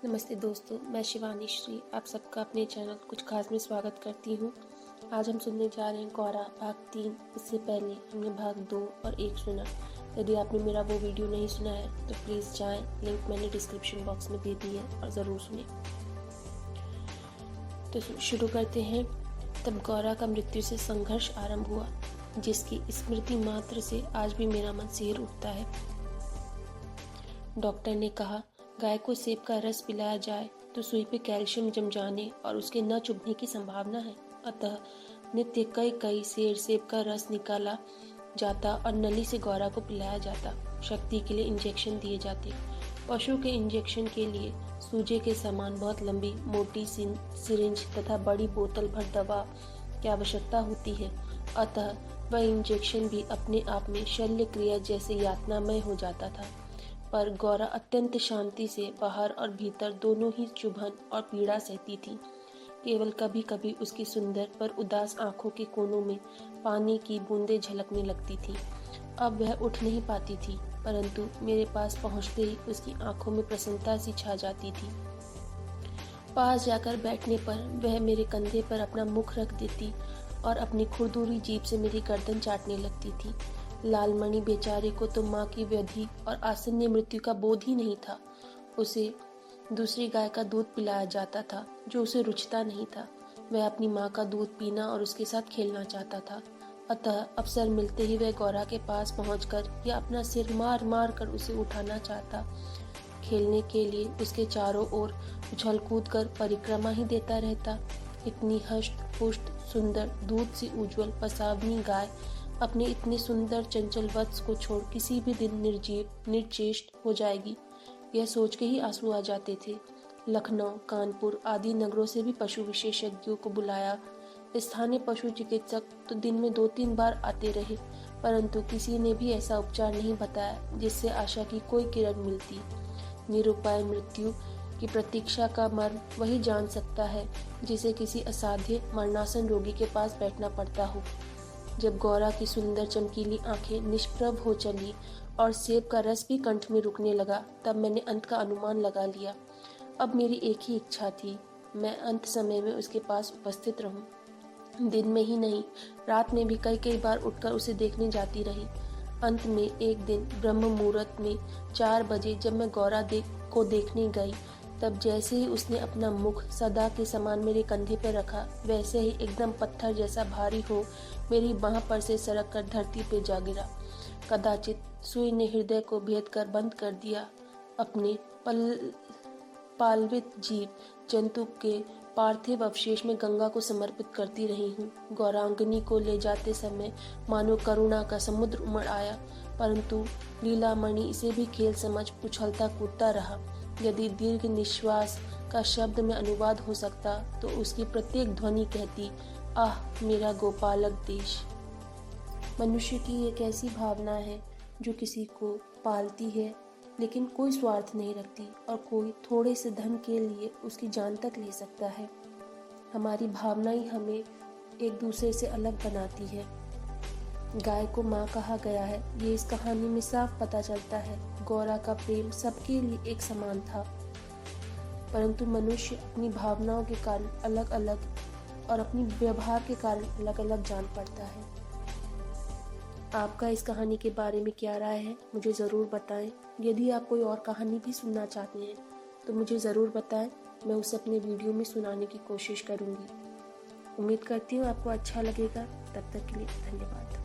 नमस्ते दोस्तों, मैं शिवानी श्री आप सबका अपने चैनल कुछ खास में स्वागत करती हूँ। आज हम सुनने जा रहे हैं गौरा भाग 3। इससे पहले हमने भाग 2 और 1 सुना। यदि आपने मेरा वो वीडियो नहीं सुना है तो प्लीज़ जाएं, लिंक मैंने डिस्क्रिप्शन बॉक्स में दे दी है और ज़रूर सुने। तो शुरू करते हैं। तब गौरा का मृत्यु से संघर्ष आरंभ हुआ, जिसकी स्मृति मात्र से आज भी मेरा मन सिहर उठता है। डॉक्टर ने कहा, गाय को सेब का रस पिलाया जाए तो सुई पे कैल्शियम जम जाने और उसके न चुभने की संभावना है। अतः नित्य कई कई सेर सेब का रस निकाला जाता और नली से गौरा को पिलाया जाता। शक्ति के लिए इंजेक्शन दिए जाते। पशु के इंजेक्शन के लिए सूजे के समान बहुत लंबी मोटी सिरिंज तथा बड़ी बोतल भर दवा की आवश्यकता होती है। अतः वह इंजेक्शन भी अपने आप में शल्य क्रिया जैसे यातनामय हो जाता था। पर गौरा अत्यंत शांति से बाहर और भीतर दोनों ही चुभन और पीड़ा सहती थी। केवल कभी कभी उसकी सुंदर पर उदास आंखों के कोनों में पानी की बूंदें झलकने लगती थी। अब वह उठ नहीं पाती थी, परंतु मेरे पास पहुंचते ही उसकी आंखों में प्रसन्नता सी छा जाती थी। पास जाकर बैठने पर वह मेरे कंधे पर अपना मुख रख देती और अपनी खुरदुरी जीभ से मेरी गर्दन चाटने लगती थी। लालमणि बेचारे को तो माँ की व्याधि और आसन्न मृत्यु का बोध ही नहीं था। उसे दूसरी गाय का दूध पिलाया जाता था, जो उसे रुचता नहीं था। वह अपनी माँ का दूध पीना और उसके साथ खेलना चाहता था। अतः अवसर मिलते ही वह गौरा के पास पहुंचकर या अपना सिर मार मार कर उसे उठाना चाहता। खेलने के लिए उसके चारों ओर उछल कूद कर परिक्रमा ही देता रहता। इतनी हष्ट पुष्ट सुंदर दूध सी उज्ज्वल पसावनी गाय अपने इतने सुंदर चंचल वत्स को छोड़ किसी भी दिन निर्जीव निर्चेष्ट हो जाएगी, यह सोच के ही आंसू आ जाते थे। लखनऊ, कानपुर आदि नगरों से भी पशु विशेषज्ञों को बुलाया। स्थानीय पशु चिकित्सक तो दिन में 2-3 बार आते रहे, परंतु किसी ने भी ऐसा उपचार नहीं बताया जिससे आशा की कोई किरण मिलती। निरुपाय मृत्यु की प्रतीक्षा का मर्म वही जान सकता है जिसे किसी असाध्य मरणासन रोगी के पास बैठना पड़ता हो। जब गौरा की सुंदर चमकीली आंखें निष्प्रभ हो चली और सेब का रस भी कंठ में रुकने लगा, तब मैंने अंत का अनुमान लगा लिया। अब मेरी एक ही इच्छा थी, मैं अंत समय में उसके पास उपस्थित रहूं। दिन में ही नहीं, रात में भी कई कई बार उठकर उसे देखने जाती रही। अंत में एक दिन ब्रह्म मुहूर्त में 4 बजे जब मैं गौरा को देखने गई, तब जैसे ही उसने अपना मुख सदा के समान मेरे कंधे पर रखा, वैसे ही एकदम पत्थर जैसा भारी हो मेरी बाह पर से सरक कर धरती पे जा गिरा। कदाचित सुई ने हृदय को भेद कर बंद कर दिया। अपने पालवित जीव जंतु के पार्थिव अवशेष में गंगा को समर्पित करती रही हूँ। गौरांगनी को ले जाते समय मानो करुणा का समुद्र उमड़ आया, परंतु लीलामणि इसे भी खेल समझ उछलता कूदता रहा। यदि दीर्घ निश्वास का शब्द में अनुवाद हो सकता तो उसकी प्रत्येक ध्वनि कहती, आह मेरा गोपालक देश। मनुष्य की एक ऐसी भावना है जो किसी को पालती है, लेकिन कोई स्वार्थ नहीं रखती और कोई थोड़े से धन के लिए उसकी जान तक ले सकता है। हमारी भावना ही हमें एक दूसरे से अलग बनाती है। गाय को माँ कहा गया है, ये इस कहानी में साफ पता चलता है। गौरा का प्रेम सबके लिए एक समान था, परंतु मनुष्य अपनी भावनाओं के कारण अलग अलग और अपनी व्यवहार के कारण अलग अलग जान पड़ता है। आपका इस कहानी के बारे में क्या राय है, मुझे ज़रूर बताएं। यदि आप कोई और कहानी भी सुनना चाहते हैं तो मुझे ज़रूर बताएं, मैं उसे अपने वीडियो में सुनाने की कोशिश करूँगी। उम्मीद करती हूँ आपको अच्छा लगेगा। तब तक के लिए धन्यवाद।